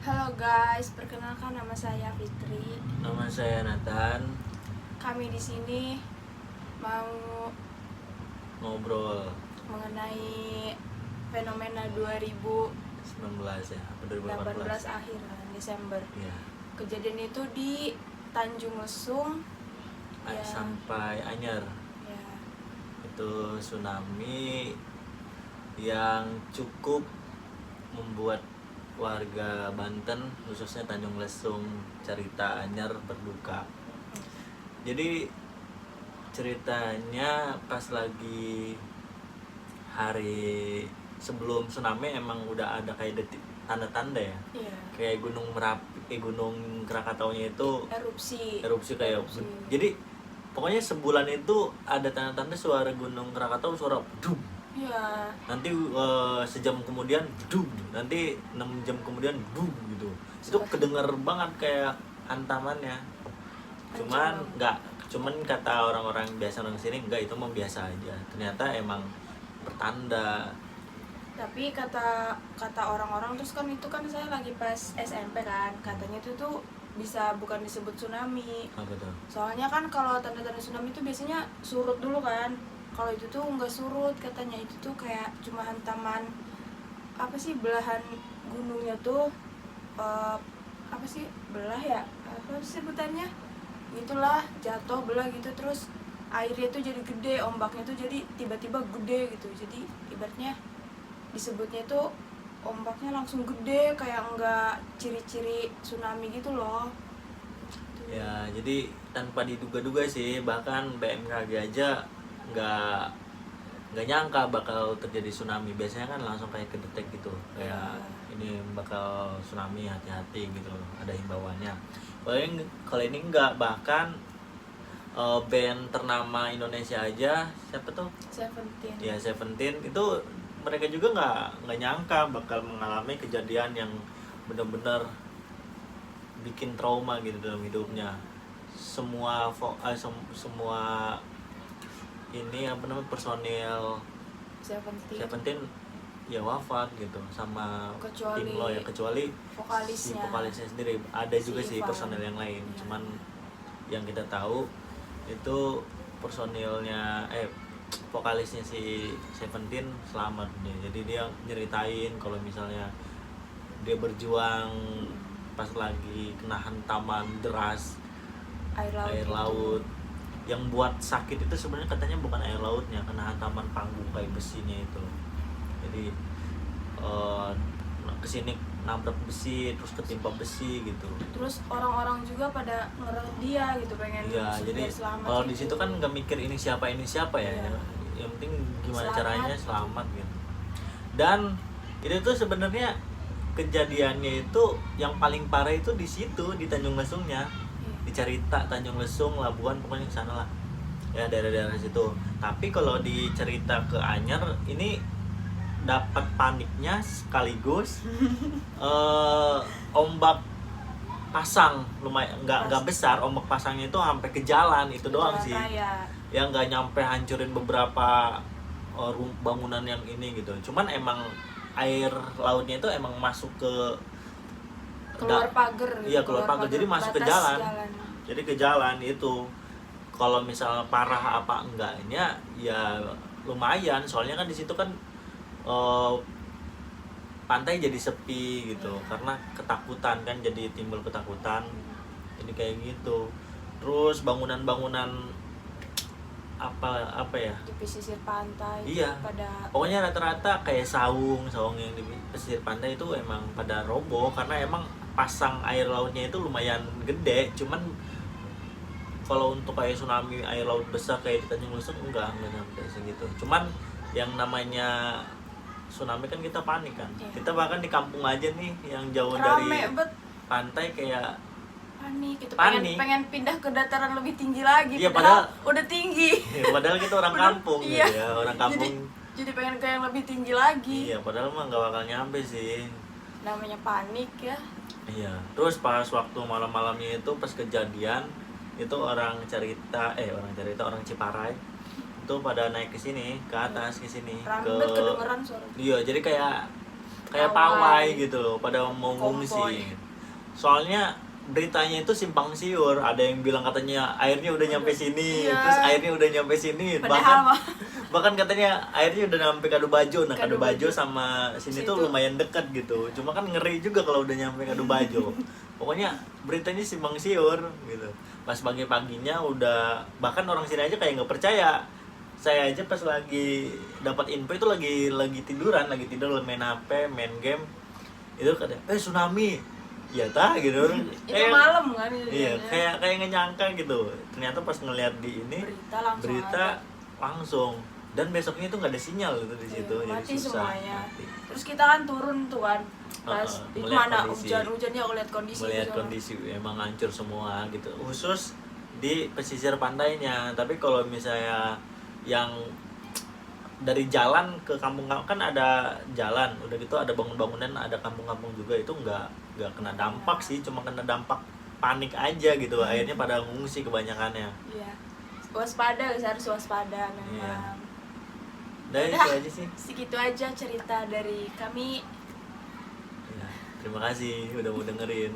Halo guys, perkenalkan nama saya Fitri. Nama saya Nathan. Kami di sini mau Ngobrol mengenai fenomena 19 ya, apa 2018 2018? akhir Desember. Iya. Kejadian itu di Tanjung Lesung. Ya, Sampai Anyer. ya, Itu tsunami yang cukup membuat warga Banten, khususnya Tanjung Lesung, Carita, Anyer berduka. Jadi ceritanya pas lagi hari sebelum tsunami emang udah ada kayak tanda-tanda ya. Iya. Kayak Gunung Merapi, Gunung Krakataunya itu erupsi kayak. Jadi pokoknya sebulan itu ada tanda-tanda suara Gunung Krakatau, suara bedum. Iya. Nanti sejam kemudian bedum, nanti 6 jam kemudian bedum gitu. Itu kedengar banget kayak antamannya. Cuman kata orang-orang biasa orang sini enggak, itu mah biasa aja. Ternyata emang pertanda. Tapi kata orang-orang, terus kan itu kan saya lagi pas SMP kan, katanya itu tuh bisa bukan disebut tsunami. Apa tuh? Soalnya kan kalau tanda-tanda tsunami itu biasanya surut dulu kan. Kalau itu tuh nggak surut, katanya itu tuh kayak cuma hantaman apa sih, belahan gunungnya tuh apa sih, belah ya, apa sih sebutannya, itulah jatuh belah gitu, terus airnya tuh jadi gede, ombaknya tuh jadi tiba-tiba gede gitu. Jadi ibaratnya disebutnya tuh ombaknya langsung gede, kayak nggak ciri-ciri tsunami gitu loh. Ya, jadi tanpa diduga-duga sih, bahkan BMKG aja nggak nyangka bakal terjadi tsunami. Biasanya kan langsung kayak kedetek gitu, kayak ini bakal tsunami, hati-hati gitu, ada himbauannya. Kalau ini enggak, bahkan band ternama Indonesia aja, siapa tuh? Seventeen. Ya, Seventeen itu mereka juga nggak nyangka bakal mengalami kejadian yang benar-benar bikin trauma gitu dalam hidupnya. Semua ini apa namanya, personil Seventeen ya wafat gitu, sama tim lo ya, kecuali si vokalisnya sendiri. Ada juga sih personil yang lain, cuman yang kita tahu itu personilnya vokalisnya si Seventeen selamat nih. Jadi dia nyeritain kalau misalnya dia berjuang pas lagi kena hantaman deras air laut. Yang buat sakit itu sebenarnya katanya bukan air lautnya, kena hantaman panggung kayak besinya itu. Jadi kesini nabrak besi, terus ketimpa besi gitu. Terus orang-orang juga pada ngerawat dia gitu, pengen jadi kalau di situ kan nggak mikir ini siapa ya. Yang penting gimana caranya selamat gitu. Dan itu tuh sebenarnya kejadiannya itu yang paling parah itu di situ, di Tanjung Lesungnya. Di Carita, Tanjung Lesung, Labuan, pokoknya ke sana lah. Ya, daerah-daerah situ. Tapi kalau di Carita ke Anyer ini dapat paniknya sekaligus ombak pasang lumayan, nggak besar, ombak pasangnya itu sampai ke jalan itu doang sih. Yang nggak nyampe hancurin beberapa bangunan yang ini gitu. Cuman emang air lautnya itu emang masuk ke keluar pagar gitu. Iya, keluar pagar, jadi masuk ke jalan. Jadi ke jalan itu. Kalau misalnya parah apa enggaknya ya lumayan, soalnya kan di situ kan pantai jadi sepi gitu, karena ketakutan kan, jadi timbul ketakutan. Jadi kayak gitu. Terus bangunan-bangunan apa ya di pesisir pantai. Iya, pokoknya rata-rata kayak saung yang di pesisir pantai itu emang pada roboh, karena emang pasang air lautnya itu lumayan gede. Cuman kalau untuk kayak tsunami air laut besar kayak di Tanjung Lesung enggak nyampe segitu. Cuman yang namanya tsunami kan kita panik kan. Kita bahkan di kampung aja nih yang jauh dari pantai kayak panik gitu, pengen pindah ke dataran lebih tinggi lagi. Iya, padahal udah tinggi. Padahal kita orang kampung gitu ya, orang kampung. Jadi pengen ke yang lebih tinggi lagi. Iya, padahal mah nggak bakal nyampe sih. Namanya panik ya. Iya, terus pas waktu malam-malamnya itu pas kejadian itu orang Ciparai itu pada naik ke sini, ke atas ke sini, kedengeran suara. Iya, jadi kayak kayak pawai gitu loh, pada mau ngungsi. Soalnya beritanya itu simpang siur, ada yang bilang katanya airnya udah nyampe sini, terus airnya udah nyampe sini, bahkan katanya airnya udah nyampe Kadu Bajo. Nah, Kadu Bajo sama sini tuh lumayan dekat gitu, cuma kan ngeri juga kalau udah nyampe Kadu Bajo. Pokoknya beritanya simpang siur gitu. Pas pagi-paginya udah, bahkan orang sini aja kayak nggak percaya. Saya aja pas lagi dapat info itu lagi tiduran, lagi tidur main HP, main game, itu katanya tsunami. Ya tah gitu. Itu malam kan itu. Iya, kayak nggak nyangka gitu. Ternyata pas ngeliat di ini berita langsung. Dan besoknya itu nggak ada sinyal gitu di situ, mati jadi susah. Semuanya. Terus kita kan turun tuh kan, pas itu mana hujan-hujannya aku lihat kondisi. Melihat kondisi emang hancur semua gitu. Khusus di pesisir pantainya. Tapi kalau misalnya yang dari jalan ke kampung kan ada jalan, udah gitu ada bangun-bangunan, ada kampung-kampung juga, itu nggak kena dampak sih, cuma kena dampak panik aja gitu. Akhirnya pada ngungsi kebanyakannya. Iya. Waspada, harus waspada memang. Iya. Dari itu aja sih. Segitu aja cerita dari kami. Ya, terima kasih udah mau dengerin.